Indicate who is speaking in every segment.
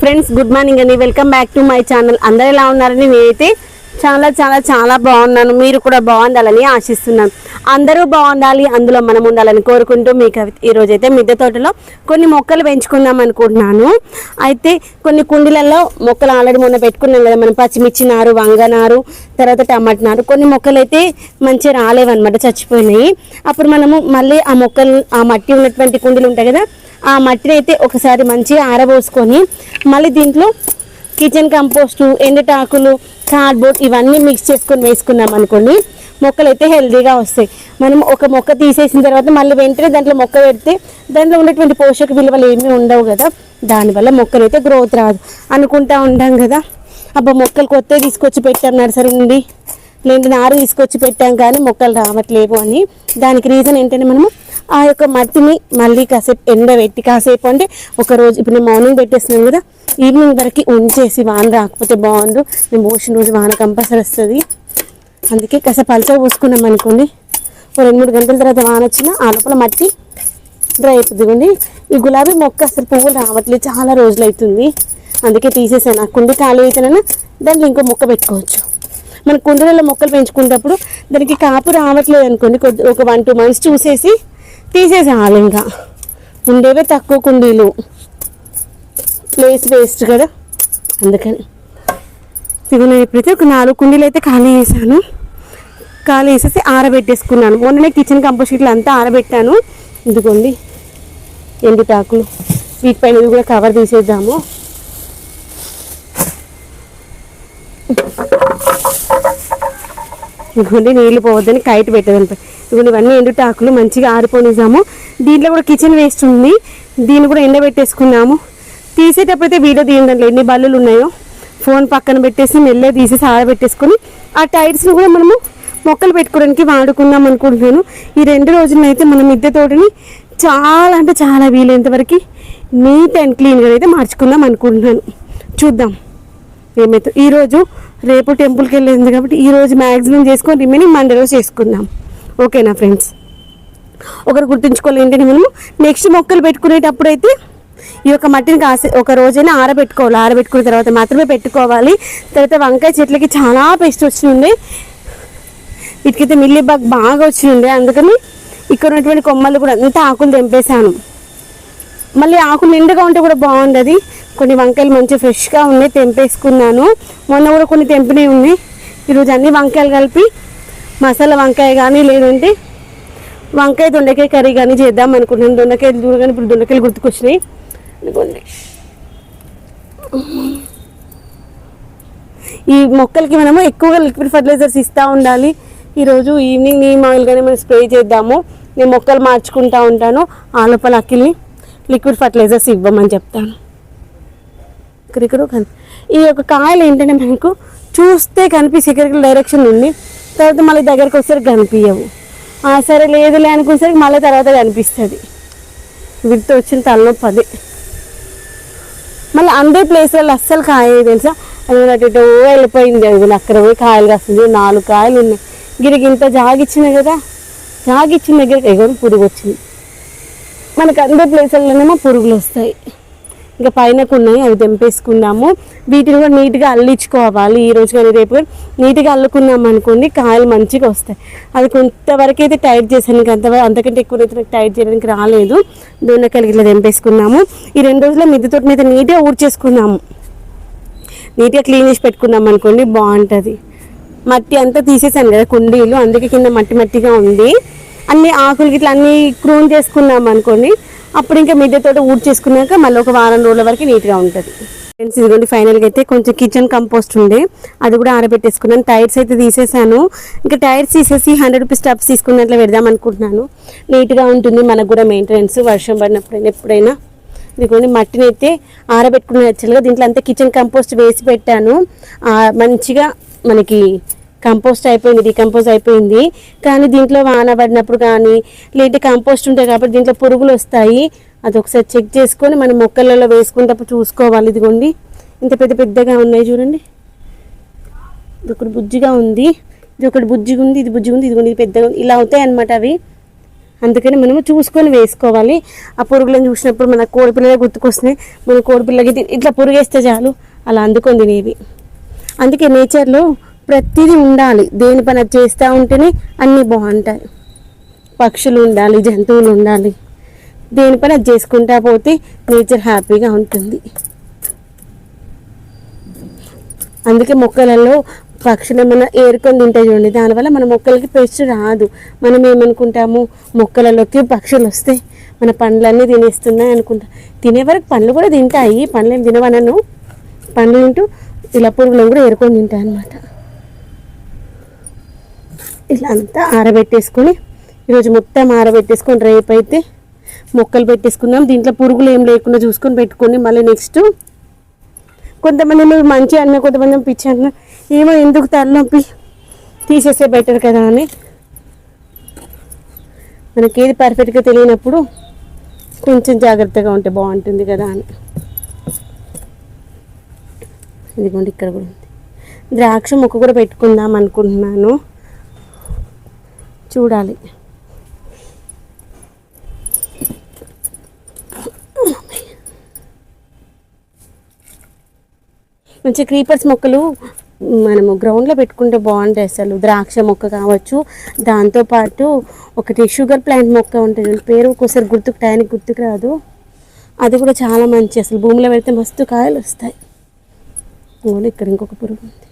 Speaker 1: Friends good morning అండి. Welcome back to my channel. అందరూ ఎలా ఉన్నారని నేనైతే చాలా చాలా చాలా బాగున్నాను. మీరు కూడా బాగుండాలని ఆశిస్తున్నాను. అందరూ బాగుండాలి, అందులో మనం ఉండాలని కోరుకుంటూ మీకు ఈరోజైతే మిద్దె తోటలో కొన్ని మొక్కలు పెంచుకుందాం అనుకుంటున్నాను. అయితే కొన్ని కుండీలలో మొక్కలు ఆల్రెడీ మొన్న పెట్టుకున్నాం కదా మనం, పచ్చిమిర్చి నారు, వంగ నారు, తర్వాత టమాటా నారు. కొన్ని మొక్కలు అయితే మంచిగా రాలేవన్నమాట, చచ్చిపోయినాయి. అప్పుడు మనము మళ్ళీ ఆ మొక్కలు, ఆ మట్టి ఉన్నటువంటి కుండీలు ఉంటాయి కదా, ఆ మట్టిని అయితే ఒకసారి మంచిగా ఆరబోసుకొని మళ్ళీ దీంట్లో కిచెన్ కంపోస్టు, ఎండటాకులు, కార్డ్బోర్డ్ ఇవన్నీ మిక్స్ చేసుకొని వేసుకున్నాం అనుకోండి, మొక్కలు అయితే హెల్తీగా వస్తాయి. మనం ఒక మొక్క తీసేసిన తర్వాత మళ్ళీ వెంటనే దాంట్లో మొక్క పెడితే దాంట్లో ఉన్నటువంటి పోషక విలువలు ఏమీ ఉండవు కదా, దానివల్ల మొక్కలు అయితే గ్రోత్ రాదు. అనుకుంటా ఉంటాం కదా, అబ్బా మొక్కలు కొత్తవి తీసుకొచ్చి పెట్టాం నర్సరీ నుండి, లేదంటే నారు తీసుకొచ్చి పెట్టాం కానీ మొక్కలు రావట్లేవు అని. దానికి రీజన్ ఏంటంటే మనము ఆ యొక్క మట్టిని మళ్ళీ కాసేపు ఎండబెట్టి, కాసేపు అంటే ఒకరోజు, ఇప్పుడు నేను మార్నింగ్ పెట్టేస్తున్నాను కదా, ఈవినింగ్ వరకు ఉంచేసి, వాన రాకపోతే బాగుండు, నేను పోసిన రోజు వాన కంపల్సరీ వస్తుంది, అందుకే కాసేపు పలుచగా పోసుకున్నాం అనుకోండి, 2-3 గంటల తర్వాత వాన వచ్చినా ఆ లోపల మట్టి డ్రై అయిపోతుంది. ఈ గులాబీ మొక్క అసలు పువ్వులు రావట్లేదు, చాలా రోజులు అవుతుంది, అందుకే తీసేసాను. ఆ కుండి ఖాళీ అయితేనైనా దాంట్లో ఇంకో మొక్క పెట్టుకోవచ్చు. మన కుండలలో మొక్కలు పెంచుకునేటప్పుడు దానికి కాపు రావట్లేదు అనుకోండి, ఒక 1-2 మంత్స్ చూసేసి తీసేసేయాలి. ఇంకా ఉండేవే తక్కువ కుండీలు, ప్లేస్ వేస్ట్ కదా, అందుకని ఇదిగో ఎప్పుడైతే ఒక 4 కుండీలు అయితే ఖాళీ చేశాను. ఖాళీ వేసేసి ఆరబెట్టేసుకున్నాను. మొన్ననే కిచెన్ కంపోస్ట్ ఇట్లా అంతా ఆరబెట్టాను. ఇదిగోండి ఎండుటాకులు, వీటిపైన ఇది కూడా కవర్ తీసేద్దాము. ఇదిగోండి నీళ్ళు పోవద్దని కైట్ పెట్టేదానిపై. ఇదిగోండి ఇవన్నీ ఎండుటాకులు మంచిగా ఆరిపోనిద్దాము. దీంట్లో కూడా కిచెన్ వేస్ట్ ఉంది, దీన్ని కూడా ఎండబెట్టేసుకున్నాము. తీసేటప్పుడైతే వీడియో తీయడంలో ఎన్ని బల్లులు ఉన్నాయో ఫోన్ పక్కన పెట్టేసి మెల్లగా తీసేసి ఆరబెట్టేసుకొని ఆ టైర్స్ని కూడా మనము మొక్కలు పెట్టుకోవడానికి వాడుకుందాం అనుకుంటున్నాను. ఈ 2 రోజులైతే మనం మిద్దె తోటని చాలా అంటే చాలా వీలైనంతవరకు నీట్ అండ్ క్లీన్గా అయితే మార్చుకుందాం అనుకుంటున్నాను. చూద్దాం ఏమైతే. ఈరోజు రేపు టెంపుల్కి వెళ్ళేది కాబట్టి ఈరోజు మ్యాక్సిమం చేసుకొని రిమైనింగ్ మండే రోజు చేసుకుందాం. ఓకేనా ఫ్రెండ్స్? ఒకరు గుర్తుంచుకోవాలి ఏంటంటే, మనము నెక్స్ట్ మొక్కలు పెట్టుకునేటప్పుడు అయితే ఈ యొక్క మట్టిని ఒక రోజైనా ఆరబెట్టుకోవాలి. ఆరబెట్టుకున్న తర్వాత మాత్రమే పెట్టుకోవాలి. తర్వాత వంకాయ చెట్లకి చాలా పెస్ట్ వచ్చింది, వీటికైతే మిల్లీ బగ్ బాగా వచ్చింది. అందుకని ఇక్కడ ఉన్నటువంటి కొమ్మలు కూడా అంతా ఆకులు తెంపేశాను. మళ్ళీ ఆకులు నిండుగా ఉంటే కూడా బాగుండదు. కొన్ని వంకాయలు మంచిగా ఫ్రెష్గా ఉన్నాయి, తెంపేసుకున్నాను. మొన్న కూడా కొన్ని తెంపినవి ఉన్నాయి. ఈరోజు అన్ని వంకాయలు కలిపి మసాలా వంకాయ కానీ, లేదంటే వంకాయ దొండకాయ కర్రీ కానీ చేద్దాం అనుకుంటున్నాను. దొండకాయలు చూడగానే ఇప్పుడు దొండకాయలు గుర్తుకొచ్చినాయి. అనుకోండి ఈ మొక్కలకి మనము ఎక్కువగా లిక్విడ్ ఫర్టిలైజర్స్ ఇస్తూ ఉండాలి. ఈరోజు ఈవినింగ్ నీమ్ ఆయిల్ కానీ మనం స్ప్రే చేద్దాము. నేను మొక్కలు మార్చుకుంటూ ఉంటాను, ఆ లోపల అక్కిల్ని లిక్విడ్ ఫర్టిలైజర్స్ ఇవ్వమని చెప్తాను. ఇక్కడ ఈ యొక్క కాయలు ఏంటంటే మనకు చూస్తే కనిపిస్తే ఇక్కడికి డైరెక్షన్ ఉంది, తర్వాత మళ్ళీ దగ్గరకు వచ్చేసరికి కనిపించవు. సరే లేదులే అనుకునేసరికి మళ్ళీ తర్వాత కనిపిస్తుంది. వీటితో వచ్చిన తలనొప్పి అదే. మళ్ళీ అందరి ప్లేస్లలో అస్సలు కాయ తెలుసా, అది అటు వెళ్ళిపోయింది. అది అక్కడ పోయి కాయలు కాస్తుంది. 4 కాయలు ఉన్నాయి. గిరికి ఇంత జాగిచ్చింది కదా, జాగిచ్చిన దగ్గరికి ఎగరు పురుగు వచ్చింది. మనకు అందరి ప్లేసుల్లోనేమో పురుగులు వస్తాయి. ఇంకా పైనకు ఉన్నాయి, అవి తెంపేసుకుందాము. వీటిని కూడా నీట్గా అల్లించుకోవాలి. ఈరోజు కానీ రేపు కానీ నీట్గా అల్లుకున్నాం అనుకోండి, కాయలు మంచిగా వస్తాయి. అది కొంతవరకు అయితే టైట్ చేశాను, అంతకంటే ఎక్కువ అయితే నాకు టైట్ చేయడానికి రాలేదు. దొండకాయలు ఇట్లా తెంపేసుకున్నాము. ఈ 2 రోజుల్లో మిద్దె తోట మీద నీట్గా ఊడ్చేసుకున్నాము. నీట్గా క్లీన్ చేసి పెట్టుకున్నాం అనుకోండి, బాగుంటుంది. మట్టి అంతా తీసేసాను కదా కుండీలు, అందుకే కింద మట్టి మట్టిగా ఉంది. అన్ని ఆకులకి ఇట్లా అన్నీ క్రూన్ చేసుకున్నాం అనుకోండి, అప్పుడు ఇంకా మిద్దె తోట ఊడ్చేసుకున్నాక మళ్ళీ ఒక వారం రోజుల వరకు నీట్గా ఉంటుంది. ఫ్రెండ్స్ ఇదిగోండి ఫైనల్గా అయితే కొంచెం కిచెన్ కంపోస్ట్ ఉండే, అది కూడా ఆరబెట్టేసుకున్నాను. టైర్స్ అయితే తీసేసాను. ఇంకా టైర్స్ తీసేసి 100 రూపీస్ టబ్స్ తీసుకున్నట్లు పెడదాం అనుకుంటున్నాను. నీట్గా ఉంటుంది, మనకు కూడా మెయింటెనెన్స్. వర్షం పడినప్పుడైనా ఎప్పుడైనా. ఇదిగోండి మట్టిని అయితే ఆరబెట్టుకున్న యాక్చువల్గా దీంట్లో అంతా కిచెన్ కంపోస్ట్ వేసి పెట్టాను. మంచిగా మనకి కంపోస్ట్ అయిపోయింది, డీకంపోజ్ అయిపోయింది. కానీ దీంట్లో వాన పడినప్పుడు కానీ, లేదంటే కంపోస్ట్ ఉంటాయి కాబట్టి దీంట్లో పురుగులు వస్తాయి. అది ఒకసారి చెక్ చేసుకొని మనం మొక్కలలో వేసుకునేటప్పుడు చూసుకోవాలి. ఇదిగోండి ఇంత పెద్దగా ఉన్నాయి చూడండి. ఇది ఒకటి బుజ్జిగా ఉంది, ఇది ఒకటి బుజ్జిగా ఉంది, ఇది బుజ్జిగా ఉంది, ఇదిగోండి ఇది పెద్దగా ఉంది. ఇలా అవుతాయి అన్నమాట అవి. అందుకని మనము చూసుకొని వేసుకోవాలి. ఆ పురుగులను చూసినప్పుడు మన కోడిపిల్లలే గుర్తుకొస్తున్నాయి. మన కోడిపిల్లకి ఇట్లా పురుగేస్తే చాలు అలా అందుకొని తినేవి. అందుకే నేచర్లో ప్రతిదీ ఉండాలి, దేని పని అది చేస్తూ ఉంటేనే అన్నీ బాగుంటాయి. పక్షులు ఉండాలి, జంతువులు ఉండాలి, దేని పని అది చేసుకుంటా పోతే నేచర్ హ్యాపీగా ఉంటుంది. అందుకే మొక్కలలో పక్షులు ఏమైనా ఏరుకొని తింటాయి చూడండి, దానివల్ల మన మొక్కలకి పెస్ట్ రాదు. మనం ఏమనుకుంటాము, మొక్కలలోకి పక్షులు వస్తే మన పండ్లన్నీ తినేస్తున్నాయి అనుకుంటా. తినే వరకు పండ్లు కూడా తింటాయి, పండ్లు ఏం తినవనను, పండ్లు తింటూ ఇలా పురుగులను కూడా ఏరుకొని తింటాయి అన్నమాట. ఇలా అంతా ఆరబెట్టేసుకొని ఈరోజు మొత్తం ఆరబెట్టేసుకొని రేపు అయితే మొక్కలు పెట్టేసుకుందాం. దీంట్లో పురుగులు ఏం లేకుండా చూసుకొని పెట్టుకొని మళ్ళీ నెక్స్ట్ కొంతమంది మంచి అన్న, కొంతమంది పిచ్చి అన్న, ఏమో ఎందుకు తలనొప్పి తీసేస్తే బెటర్ కదా అని. మనకి ఏది పర్ఫెక్ట్గా తెలియనప్పుడు కొంచెం జాగ్రత్తగా ఉంటే బాగుంటుంది కదా అని. ఇదిగోండి ఇక్కడ కూడా ఉంది. ద్రాక్ష మొక్క కూడా పెట్టుకుందాం అనుకుంటున్నాను, చూడాలి. మంచి క్రీపర్స్ మొక్కలు మనము గ్రౌండ్లో పెట్టుకుంటే బాగుంటాయి అసలు. ద్రాక్ష మొక్క కావచ్చు, దాంతోపాటు ఒకటి షుగర్ ప్లాంట్ మొక్క ఉంటుంది, పేరు ఒక్కోసారి టైంకి గుర్తుకు రాదు, అది కూడా చాలా మంచి. అసలు భూమిలో పెడితే మస్తు కాయలు వస్తాయి. ఇక్కడ ఇంకొక పురుగు ఉంది.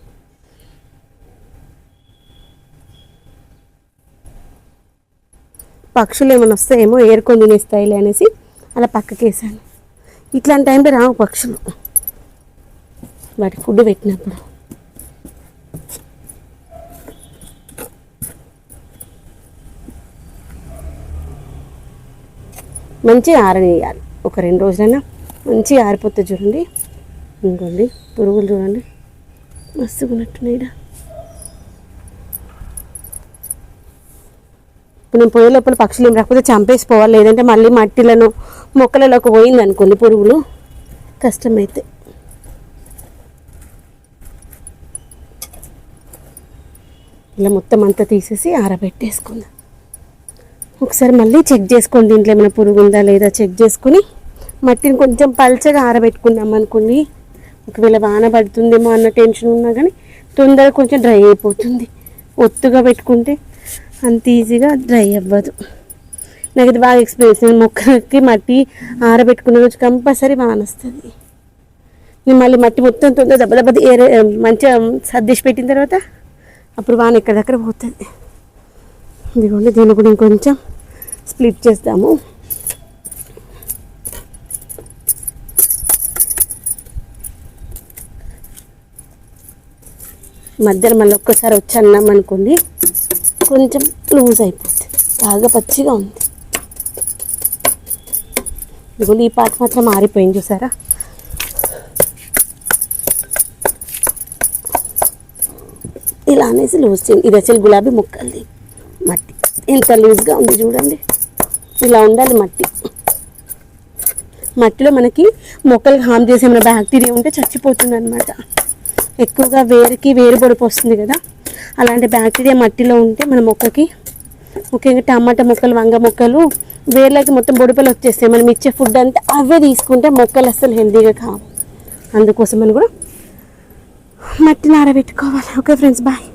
Speaker 1: పక్షులు ఏమైనా వస్తాయేమో ఏరుకొని తినేస్తాయిలే అనేసి అలా పక్కకేసాను. ఇట్లాంటి టైంలో రావు పక్షులు, వాటి ఫుడ్ పెట్టినప్పుడు. మంచిగా ఆరనియాలి, ఒక 2 రోజులైనా మంచిగా ఆరిపోతుంది. చూడండి ఇంకోండి పురుగులు చూడండి మస్తుగా ఉన్నట్టున్నాయి. ఇప్పుడు నేను పోయే లోపల పక్షులు ఏం రాకపోతే చంపేసిపోవాలి, లేదంటే మళ్ళీ మట్టిలను మొక్కలలోకి పోయింది అనుకోండి పురుగులు, కష్టమైతే. ఇలా మొత్తం అంతా తీసేసి ఆరబెట్టేసుకుందాం. ఒకసారి మళ్ళీ చెక్ చేసుకోండి, దీంట్లో ఏమైనా పురుగు ఉందా లేదా చెక్ చేసుకుని మట్టిని కొంచెం పల్చగా ఆరబెట్టుకుందాం అనుకోండి. ఒకవేళ వాన పడుతుందేమో అన్న టెన్షన్ ఉన్నా కానీ తొందరగా కొంచెం డ్రై అయిపోతుంది. ఒత్తుగా పెట్టుకుంటే అంత ఈజీగా డ్రై అవ్వదు. నాకు ఇది బాగా ఎక్స్పీరియన్స్. నేను మొక్కలకి మట్టి ఆరబెట్టుకున్న రోజు కంపల్సరీ వాన వస్తుంది. నేను మళ్ళీ మట్టి మొత్తం తొందర దెబ్బ మంచిగా సర్దేసి పెట్టిన తర్వాత అప్పుడు వాన ఎక్కడెక్కడ పోతుంది. ఇదిగోండి దీన్ని కూడా ఇంకొంచెం స్ప్లిట్ చేద్దాము. మధ్యలో మళ్ళీ ఒక్కసారి వచ్చి అన్నాం అనుకోండి కొంచెం లూజ్ అయిపోతుంది, బాగా పచ్చిగా ఉంది. ఇదిగోండి ఈ పార్ట్ మాత్రం ఆరిపోయింది చూసారా. ఇలా అనేసి లూజ్ చేయండి. ఇది అసలు గులాబీ మొక్కల్ది మట్టి ఎంత లూజ్గా ఉంది చూడండి. ఇలా ఉండాలి మట్టి. మట్టిలో మనకి మొక్కలకు హామ్ చేసే ఏమైనా బ్యాక్టీరియా ఉంటే చచ్చిపోతుంది అనమాట. ఎక్కువగా వేరు పొడుపు వస్తుంది కదా, అలాంటి బ్యాక్టీరియా మట్టిలో ఉంటే మన మొక్కకి, ముఖ్యంగా టమాటా మొక్కలు, వంగ మొక్కలు వేర్లకి మొత్తం బొడిపలు వచ్చేస్తాయి. మనం ఇచ్చే ఫుడ్ అంతా అవే తీసుకుంటే మొక్కలు అసలు హెల్తీగా కావు. అందుకోసం మనం కూడా మట్టిని ఆరబెట్టుకోవాలి. Okay friends, bye.